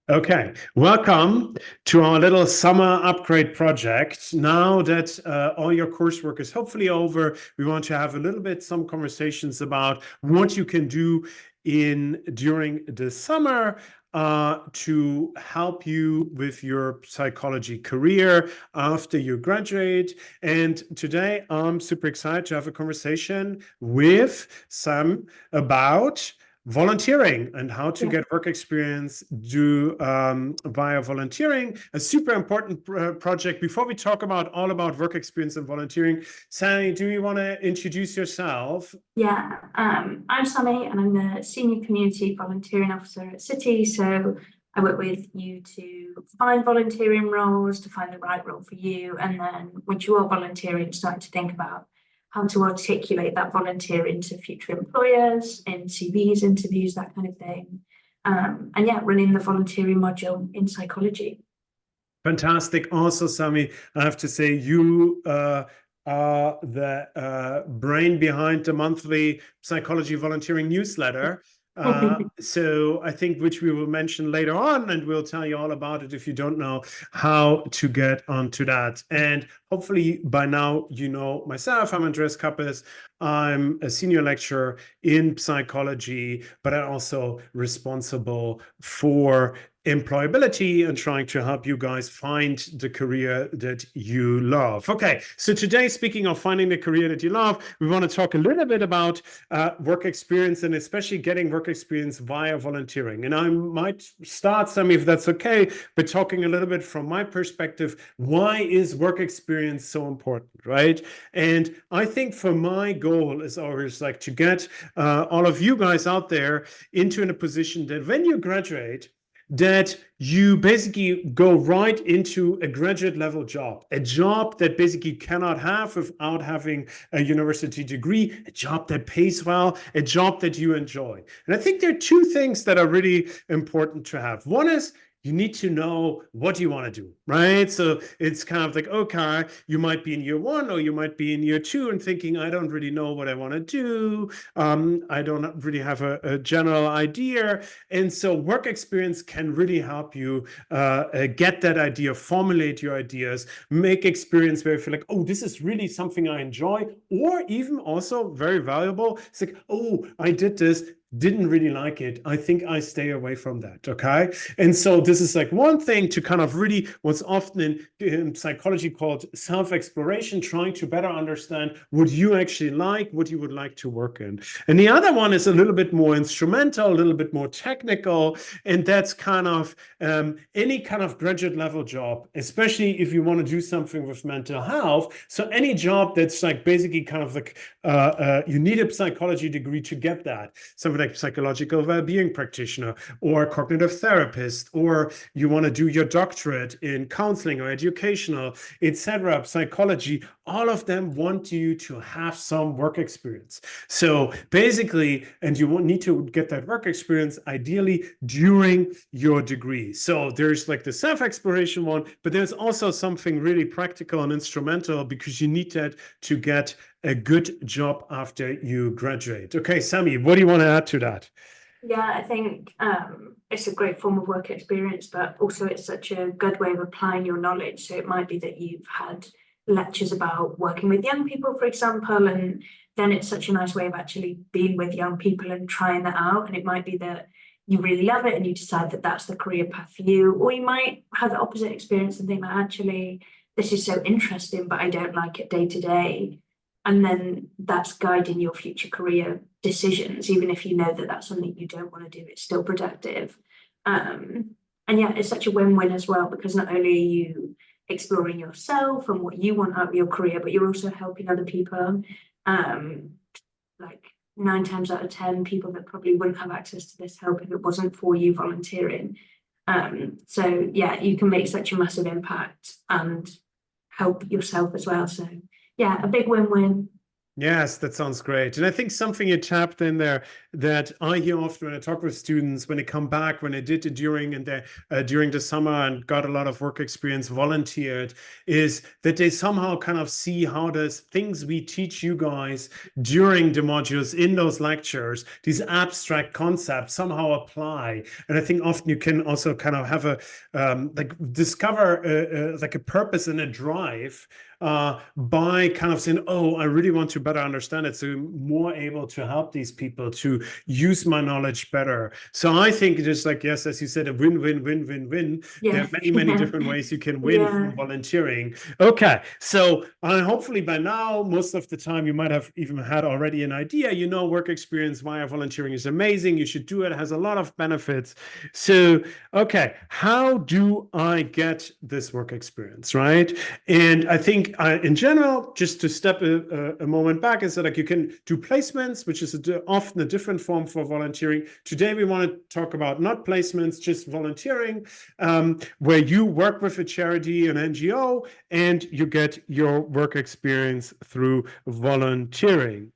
Okay, welcome to our little summer upgrade project. Now that all your coursework is hopefully over, we want to have a little bit some conversations about what you can do during the summer to help you with your psychology career after you graduate. And today I'm super excited to have a conversation with Sam about volunteering and how to get work experience via volunteering. A super important project. Before we talk about all about work experience and volunteering, Sammy, do you want to introduce yourself? Yeah, I'm Sammy and I'm the Senior Community Volunteering Officer at City. So I work with you to find volunteering roles, to find the right role for you. And then once you are volunteering, starting to think about how to articulate that volunteering to future employers, in CVs, interviews, that kind of thing. And yeah, running the volunteering module in psychology. Fantastic. Also, Sammy, I have to say you are the brain behind the monthly psychology volunteering newsletter. So I think which we will mention later on, and we'll tell you all about it if you don't know how to get onto that. And hopefully by now you know myself. I'm Andreas Kappes. I'm a senior lecturer in psychology, but I'm also responsible for employability and trying to help you guys find the career that you love. Okay, so today, speaking of finding the career that you love, we want to talk a little bit about work experience and especially getting work experience via volunteering. And I might start, Sammy, if that's okay, by talking a little bit from my perspective. Why is work experience so important, right? And I think for my goal is always like to get all of you guys out there into a position that when you graduate, that you basically go right into a graduate level job, a job that basically cannot have without having a university degree, a job that pays well, a job that you enjoy. And I think there are two things that are really important to have. One is you need to know what you want to do, right? So it's kind of like, okay, you might be in year one or you might be in year two and thinking, I don't really know what I want to do. I don't really have a general idea. And so work experience can really help you get that idea, formulate your ideas, make experience where you feel like, oh, this is really something I enjoy, or even also very valuable. It's like, oh, I did this, didn't really like it. I think I stay away from that. Okay. And so this is like one thing to kind of really what's often in psychology called self-exploration, trying to better understand what you actually like, what you would like to work in. And the other one is a little bit more instrumental, a little bit more technical. And that's kind of any kind of graduate level job, especially if you want to do something with mental health. So any job that's like basically kind of like you need a psychology degree to get that. Something like psychological well-being practitioner or cognitive therapist, or you want to do your doctorate in counseling or educational, etc., psychology, all of them want you to have some work experience. So basically, and you won't need to get that work experience ideally during your degree. So there's like the self-exploration one, but there's also something really practical and instrumental because you need that to get a good job after you graduate. Okay, Sammy, what do you want to add to that? Yeah, I think it's a great form of work experience, but also it's such a good way of applying your knowledge. So it might be that you've had lectures about working with young people, for example, and then it's such a nice way of actually being with young people and trying that out. And it might be that you really love it and you decide that that's the career path for you, or you might have the opposite experience and think that actually this is so interesting, but I don't like it day to day. And then that's guiding your future career decisions, even if you know that that's something you don't want to do, it's still productive. And yeah, it's such a win-win as well, because not only are you exploring yourself and what you want out of your career, but you're also helping other people. Like 9 times out of 10 people that probably wouldn't have access to this help if it wasn't for you volunteering. So yeah, you can make such a massive impact and help yourself as well. So yeah, a big win-win. Yes, that sounds great. And I think something you tapped in there that I hear often when I talk with students when they come back, when they did it during the summer and got a lot of work experience, volunteered, is that they somehow kind of see how those things we teach you guys during the modules in those lectures, these abstract concepts somehow apply. And I think often you can also kind of have a like discover like a purpose and a drive by kind of saying, oh, I really want to better understand it. So I'm more able to help these people to use my knowledge better. So I think just like, yes, as you said, a win, win, win, win, win. There Yeah. are many, many different ways you can win Yeah. from volunteering. Okay. So hopefully by now, most of the time you might have even had already an idea, work experience via volunteering is amazing. You should do it. It has a lot of benefits. So, okay, how do I get this work experience, right? And I think in general, just to step a moment back, is that like you can do placements, which is often a different form for volunteering. Today, we want to talk about not placements, just volunteering, where you work with a charity, an NGO, and you get your work experience through volunteering.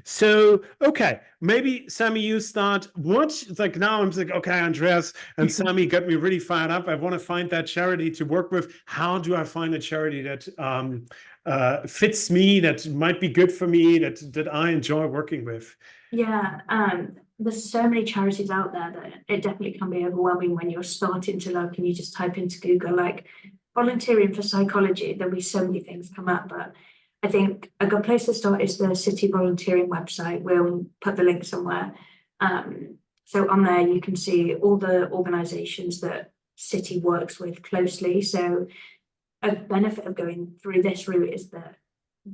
So, okay, maybe Sammy, you start. Like now I'm like, okay, Andreas and Sammy got me really fired up. I want to find that charity to work with. How do I find a charity that fits me, that might be good for me, that I enjoy working with? Yeah, there's so many charities out there that it definitely can be overwhelming when you're starting to look and you just type into Google like volunteering for psychology. There'll be so many things come up, but I think a good place to start is the City Volunteering website. We'll put the link somewhere. So on there you can see all the organisations that City works with closely. So a benefit of going through this route is that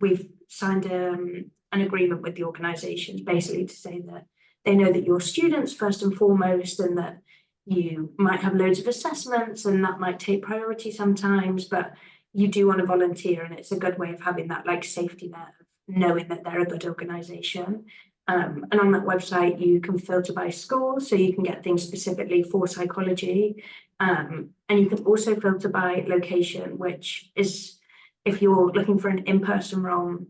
we've signed an agreement with the organisations basically to say that they know that you're students first and foremost, and that you might have loads of assessments and that might take priority sometimes, but you do want to volunteer, and it's a good way of having that like safety net of knowing that they're a good organisation. And on that website, you can filter by school, so you can get things specifically for psychology. And you can also filter by location, which is, if you're looking for an in-person role,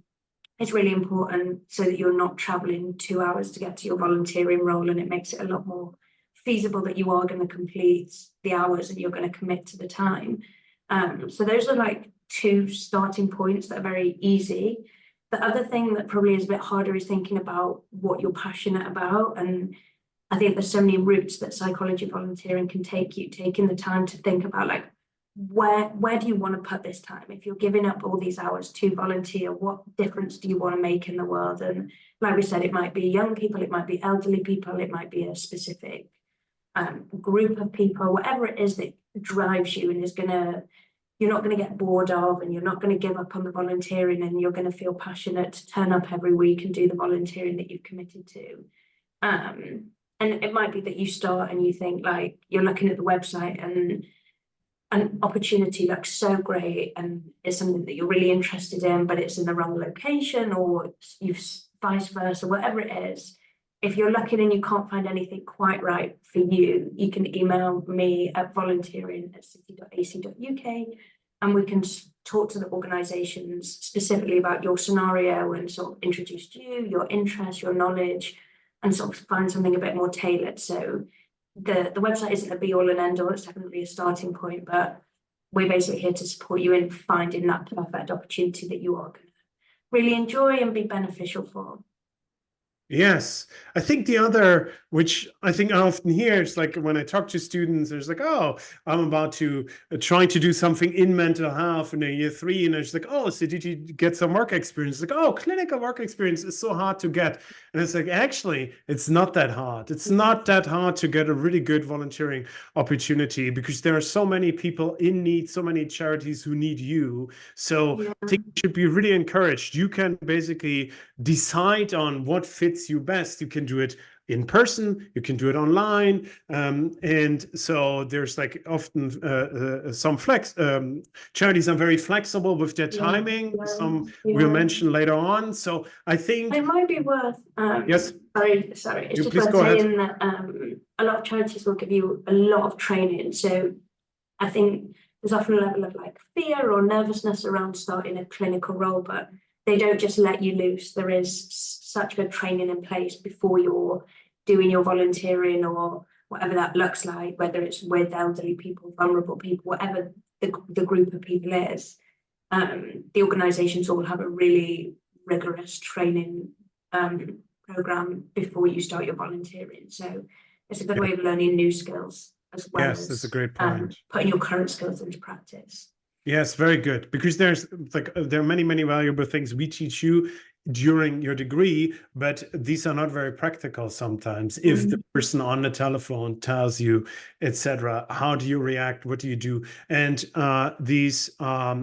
it's really important so that you're not traveling 2 hours to get to your volunteering role, and it makes it a lot more feasible that you are going to complete the hours and you're going to commit to the time. So those are like two starting points that are very easy. The other thing that probably is a bit harder is thinking about what you're passionate about. And I think there's so many routes that psychology volunteering can take you, taking the time to think about like, where do you want to put this time? If you're giving up all these hours to volunteer, what difference do you want to make in the world? And like we said, it might be young people, it might be elderly people, it might be a specific group of people, whatever it is that drives you and is gonna, you're not going to get bored of, and you're not going to give up on the volunteering, and you're going to feel passionate to turn up every week and do the volunteering that you've committed to. And it might be that you start and you think like you're looking at the website and an opportunity looks so great and it's something that you're really interested in, but it's in the wrong location, or you've vice versa, whatever it is. If you're looking and you can't find anything quite right for you, you can email me at volunteering@city.ac.uk, and we can talk to the organisations specifically about your scenario and sort of introduce you, your interests, your knowledge, and sort of find something a bit more tailored. So the website isn't a be all and end all, it's definitely a starting point, but we're basically here to support you in finding that perfect opportunity that you are going to really enjoy and be beneficial for. Yes, I think the other, which I think I often hear, is like when I talk to students, there's like, oh, I'm about to trying to do something in mental health in a year 3, and it's like, oh, so did you get some work experience? Like, oh, clinical work experience is so hard to get, and it's like, actually, it's not that hard. It's not that hard to get a really good volunteering opportunity because there are so many people in need, so many charities who need you. So Yeah. I think you should be really encouraged. You can basically decide on what fits you best. You can do it in person, you can do it online, and so there's like often some charities are very flexible with their timing. Some we'll mention later on. So I think it might be worth yes, sorry, it's you just please worth go ahead. saying that a lot of charities will give you a lot of training. So I think there's often a level of like fear or nervousness around starting a clinical role, but they don't just let you loose. There is such good training in place before you're doing your volunteering or whatever that looks like, whether it's with elderly people, vulnerable people, whatever the group of people is. The organisations all have a really rigorous training program before you start your volunteering. So it's a good way of learning new skills as well Yes, that's a great point. putting your current skills into practice. Yes, very good. Because there are many valuable things we teach you during your degree, but these are not very practical sometimes. If the person on the telephone tells you, etc., how do you react? What do you do? And these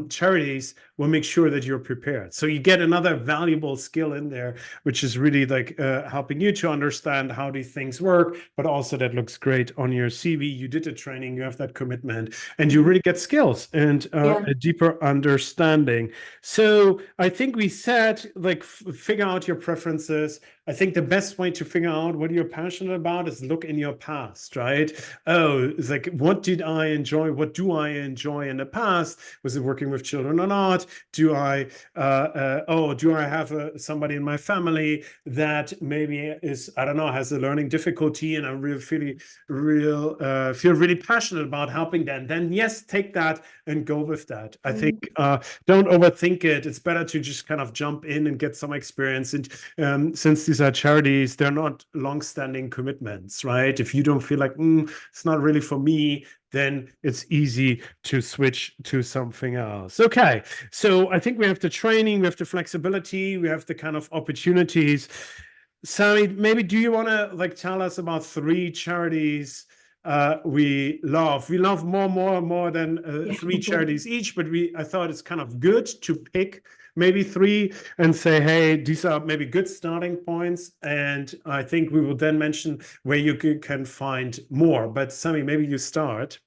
charities will make sure that you're prepared. So you get another valuable skill in there, which is really like helping you to understand how these things work, but also that looks great on your CV. You did the training, you have that commitment, and you really get skills and a deeper understanding. So I think we said, like, figure out your preferences. I think the best way to figure out what you're passionate about is look in your past, right? Oh, it's like, what did I enjoy? What do I enjoy in the past? Was it working with children or not? Do I have somebody in my family that maybe is, I don't know, has a learning difficulty, and I feel really passionate about helping them? Then yes, take that and go with that. I think don't overthink it. It's better to just kind of jump in and get some experience. And since these are charities, they're not long-standing commitments, right? If you don't feel like it's not really for me, then it's easy to switch to something else. Okay, so I think we have the training, we have the flexibility, we have the kind of opportunities. Sami, maybe do you want to like tell us about 3 charities we love? We love more than 3 charities each, but I thought it's kind of good to pick maybe 3 and say, hey, these are maybe good starting points. And I think we will then mention where you can find more. But Sami, maybe you start.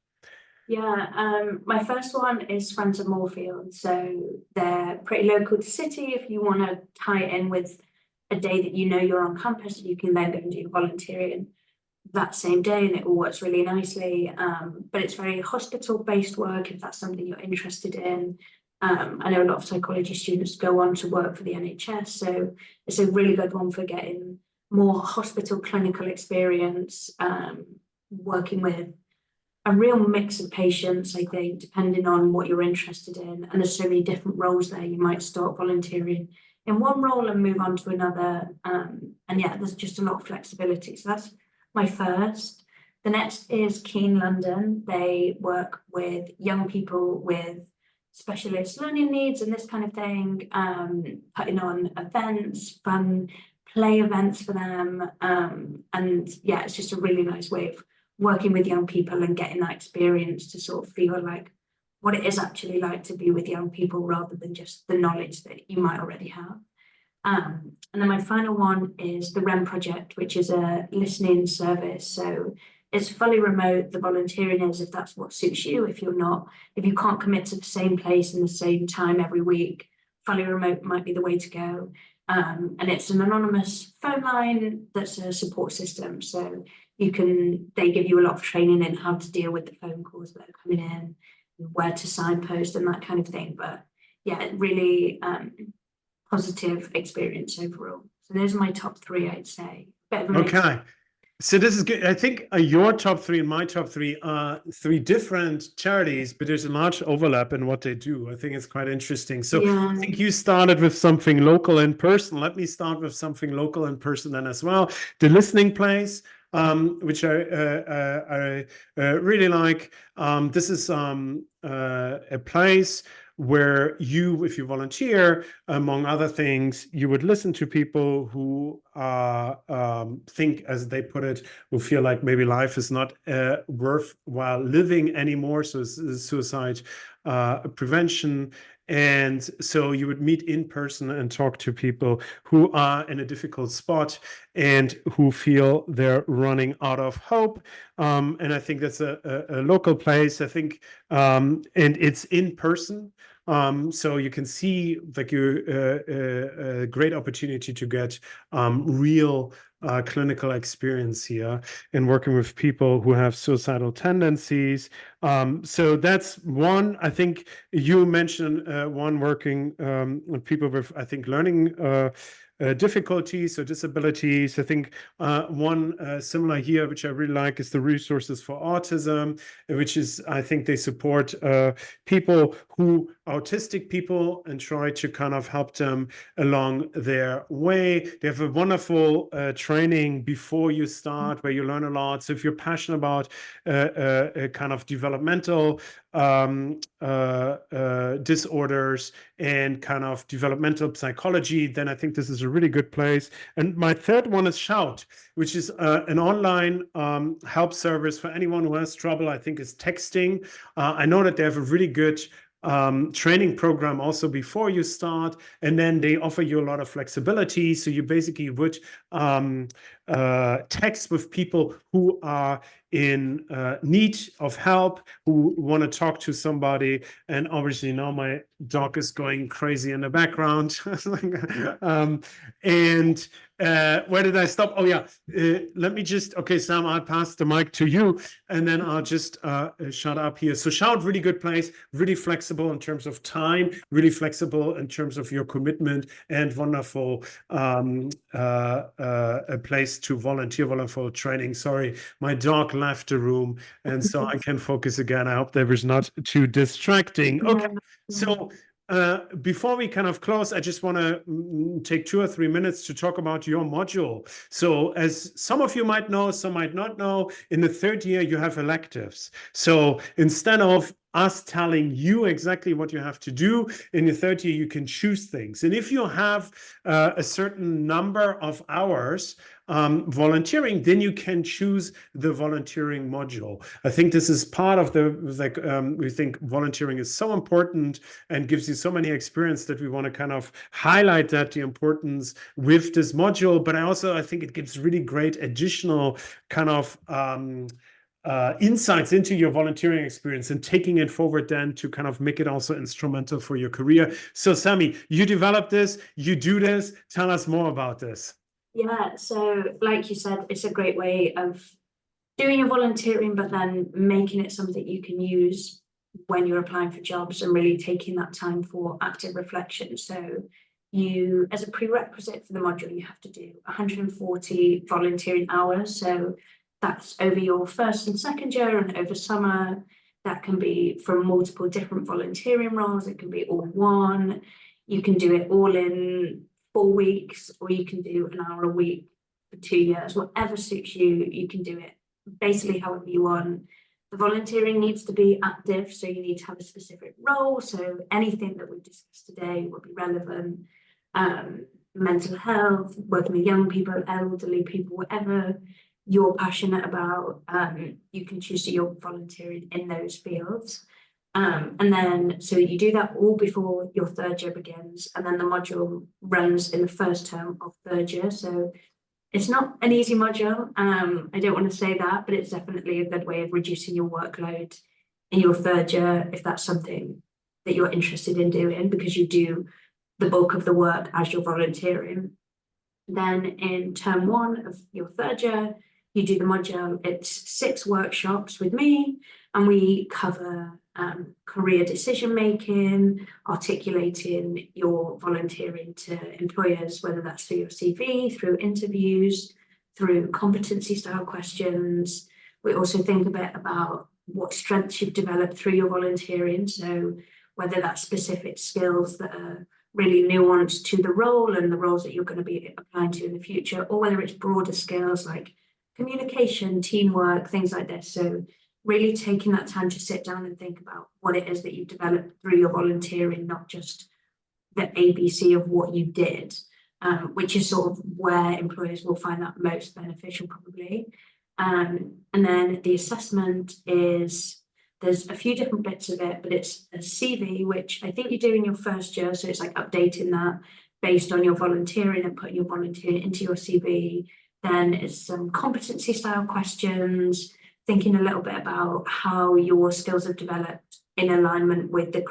Yeah, my first one is Friends of Moorfield. So they're pretty local to city. If you want to tie it in with a day that you know you're on campus, you can then go and do your volunteering that same day, and it all works really nicely. But it's very hospital-based work, if that's something you're interested in. I know a lot of psychology students go on to work for the NHS, so it's a really good one for getting more hospital clinical experience, working with a real mix of patients, I think, depending on what you're interested in. And there's so many different roles there. You might start volunteering in one role and move on to another. And yeah, there's just a lot of flexibility. So that's my first. The next is Keen London. They work with young people with specialist learning needs and this kind of thing, putting on events, fun play events for them. And yeah, it's just a really nice way of working with young people and getting that experience to sort of feel like what it is actually like to be with young people rather than just the knowledge that you might already have. And then my final one is the REM project, which is a listening service. So it's fully remote. The volunteering is, if that's what suits you. If you can't commit to the same place in the same time every week, fully remote might be the way to go. And it's an anonymous phone line that's a support system. So they give you a lot of training in how to deal with the phone calls that are coming in, where to signpost and that kind of thing. But yeah, really positive experience overall. So those are my top 3, I'd say. Okay. So this is good. I think your top 3 and my top 3 are 3 different charities, but there's a large overlap in what they do. I think it's quite interesting. So I think you started with something local in person. Let me start with something local in person then as well. The Listening Place, which I really like. This is a place where if you volunteer, among other things, you would listen to people who think, as they put it, who feel like maybe life is not worthwhile living anymore. So suicide prevention. And so you would meet in person and talk to people who are in a difficult spot and who feel they're running out of hope. And I think that's a local place, I think, and it's in person. So you can see like a great opportunity to get real clinical experience here in working with people who have suicidal tendencies. So that's one. I think you mentioned one working with people with, I think, learning difficulties or disabilities. I think one similar here, which I really like, is the resources for autism, which is, I think they support people who, autistic people, and try to kind of help them along their way. They have a wonderful training before you start where you learn a lot. So if you're passionate about kind of developmental disorders and kind of developmental psychology, then I think this is a really good place. And my third one is Shout, which is an online help service for anyone who has trouble, I think, is texting. I know that they have a really good training program also before you start, and then they offer you a lot of flexibility. So you basically would text with people who are in need of help, who want to talk to somebody. And obviously now my dog is going crazy in the background. And where did I stop? Oh yeah, let me just, okay, Sam, I'll pass the mic to you, and then I'll just shut up here. So Shout, really good place, really flexible in terms of time, really flexible in terms of your commitment, and wonderful a place to volunteer training. Sorry, my dog left the room, and so I can focus again. I hope that was not too distracting. Okay, so before we kind of close, I just want to take 2 or 3 minutes to talk about your module. So as some of you might know, some might not know, in the third year, you have electives. So instead of us telling you exactly what you have to do in your third year, you can choose things. And if you have a certain number of hours volunteering, then you can choose the volunteering module. I think this is part of the, like, we think volunteering is so important and gives you so many experience that we want to kind of highlight that, the importance with this module. But I think it gives really great additional kind of insights into your volunteering experience and taking it forward then to kind of make it also instrumental for your career. So Sammy, you developed this, you do this. Tell us more about this. Yeah, so like you said, it's a great way of doing your volunteering, but then making it something you can use when you're applying for jobs and really taking that time for active reflection. So you, as a prerequisite for the module, you have to do 140 volunteering hours. So that's over your first and second year and over summer. That can be from multiple different volunteering roles. It can be all one. You can do it all in 4 weeks, or you can do an hour a week for 2 years. Whatever suits you, you can do it basically however you want. The volunteering needs to be active, so you need to have a specific role. So anything that we've discussed today will be relevant. Mental health, working with young people, elderly people, whatever you're passionate about, you can choose to your volunteering in those fields. And then, so you do that all before your third year begins, and then the module runs in the first term of third year. So it's not an easy module. I don't want to say that, but it's definitely a good way of reducing your workload in your third year, if that's something that you're interested in doing, because you do the bulk of the work as you're volunteering. Then in term 1 of your third year, you do the module. It's 6 workshops with me, and we cover career decision making, articulating your volunteering to employers, whether that's through your CV, through interviews, through competency style questions. We also think a bit about what strengths you've developed through your volunteering. So whether that's specific skills that are really nuanced to the role and the roles that you're going to be applying to in the future, or whether it's broader skills like communication, teamwork, things like this. So really taking that time to sit down and think about what it is that you've developed through your volunteering, not just the ABC of what you did, which is sort of where employers will find that most beneficial probably. And then the assessment is, there's a few different bits of it, but it's a CV, which I think you do in your first year. So it's like updating that based on your volunteering and putting your volunteering into your CV. Then it's some competency style questions, thinking a little bit about how your skills have developed in alignment with the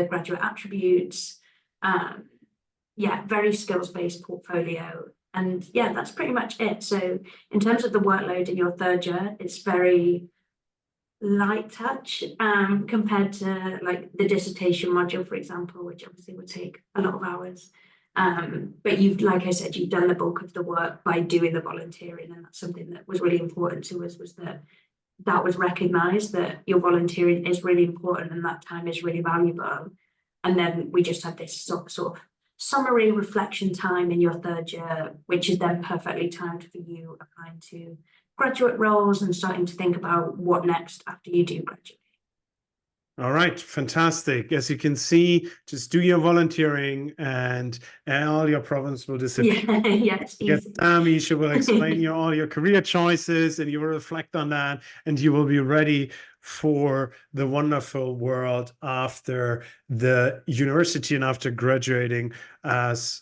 graduate attributes. Yeah, very skills-based portfolio. And yeah, that's pretty much it. So in terms of the workload in your third year, it's very light touch compared to like the dissertation module, for example, which obviously would take a lot of hours. But you've, like I said, you've done the bulk of the work by doing the volunteering, and that's something that was really important to us, was that was recognized, that your volunteering is really important and that time is really valuable. And then we just had this sort of summary reflection time in your third year, which is then perfectly timed for you applying to graduate roles and starting to think about what next after you do graduate. All right, fantastic. As you can see, just do your volunteering and all your problems will disappear. Yeah, yes, Get Sammy, she will explain you all your career choices and you will reflect on that and you will be ready for the wonderful world after the university and after graduating as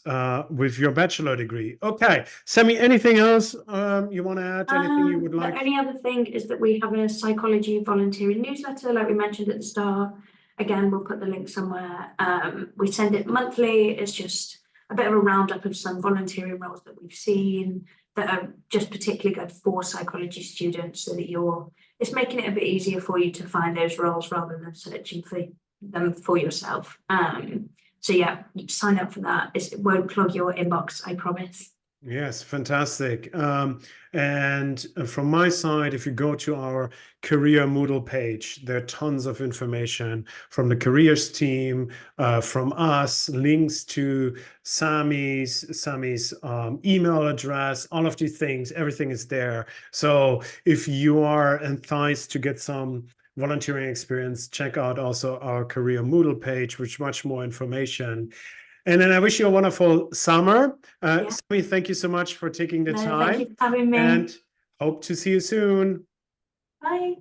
with your bachelor degree. Okay, Sammy, anything else you want to add? Anything you would like? The only other thing is that we have a psychology volunteering newsletter, like we mentioned at the start. Again, we'll put the link somewhere. We send it monthly. It's just a bit of a roundup of some volunteering roles that we've seen that are just particularly good for psychology students, so that it's making it a bit easier for you to find those roles rather than searching for them for yourself. So yeah, sign up for that. It won't plug your inbox, I promise. Yes, fantastic. And from my side, if you go to our career Moodle page, there are tons of information from the careers team, from us, links to Sammy's email address, all of these things, everything is there. So if you are enthused to get some volunteering experience, check out also our career Moodle page, with much more information. And then I wish you a wonderful summer. Yeah. Sammy, thank you so much for taking the time. Thank you for having me. And hope to see you soon. Bye.